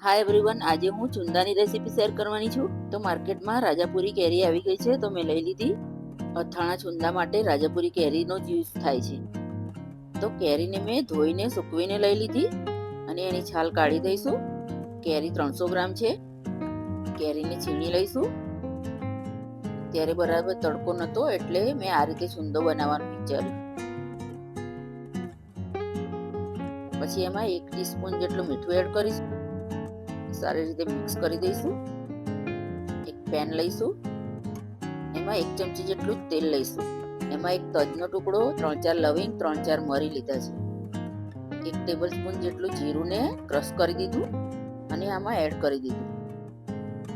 Hi everyone, આજે હું ચુંદાની recipe share કરવાની છું. તો માર્કેટમાં રાજાપુરી કેરી આવી ગઈ છે, તો મેં લઈ લીધી. અથાણા ચુંદા માટે રાજાપુરી કેરીનો જ યુઝ થાય છે. તો કેરીને મેં ધોઈને સૂકવીને લઈ લીધી અને એની છાલ કાઢી દઈશું. કેરી 300 ગ્રામ છે. કેરીને છીણી લઈશું. ત્યારે બરાબર તડકો નહોતો એટલે મેં આ રીતે ચુંદો બનાવવાનું વિચાર્યું. પછી એમાં 1 ટીસ્પૂન જેટલું મીઠું એડ કરીશું. સારી રીતે મિક્સ કરી દઈશું. એક પેન લઈશું. એમાં 1 ચમચી જેટલું તેલ લઈશું. એમાં એક તજનો ટુકડો, 3-4 લવિંગ, 3-4 મરી લીધા છે. 1 ટેબલસ્પૂન જેટલું જીરુંને ક્રશ કરી દીધું અને આમાં એડ કરી દીધું.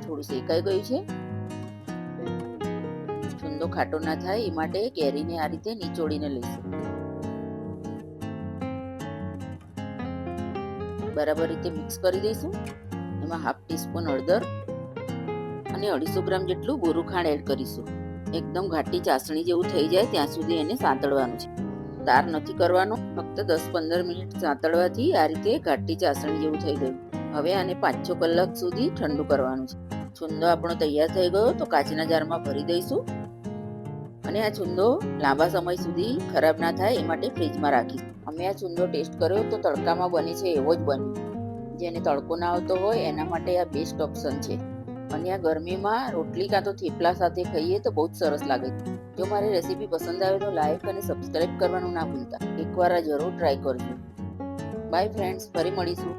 થોડું શેકાઈ ગયું છે. ચુંદો ખાટો ના થાય એ માટે કેરીને આ રીતે નીચોડીને લઈશું. બરાબર રીતે મિક્સ કરી દઈશું. એમાં 1/2 ટીસ્પૂન હળદર અને 250 ગ્રામ જેટલું બોરું ખાંડ એડ કરીશું. એકદમ ઘાટી ચાસણી જેવું થઈ જાય ત્યાં સુધી એને સાંતળવાનું છે. તાર નથી કરવાનો, ફક્ત 10-15 મિનિટ સાંતળવાથી આ રીતે ઘાટી ચાસણી જેવું થઈ ગયું. હવે આને 5-6 કલાક સુધી ઠંડુ કરવાનું છે. ચુંદો આપણો તૈયાર થઈ ગયો તો કાચના જારમાં ભરી દઈશું અને આ ચુંદો લાંબા સમય સુધી ખરાબ ના થાય એ માટે ફ્રીજમાં રાખીશું. અમે આ ચુંદો ટેસ્ટ કર્યો તો તડકામાં બને છે એવો જ બન્યો. જેને તડકો ના આવતો હોય એના માટે આ બેસ્ટ ઓપ્શન છે. અને આ ગરમીમાં રોટલી કાં તો થેપલા સાથે ખાઈએ તો બહુ જ સરસ લાગે છે. જો મારી રેસીપી પસંદ આવે તો લાઈક અને સબસ્ક્રાઇબ કરવાનું ના ભૂલતા. એકવાર આ જરૂર ટ્રાય કરજો. બાય ફ્રેન્ડ્સ, ફરી મળીશું.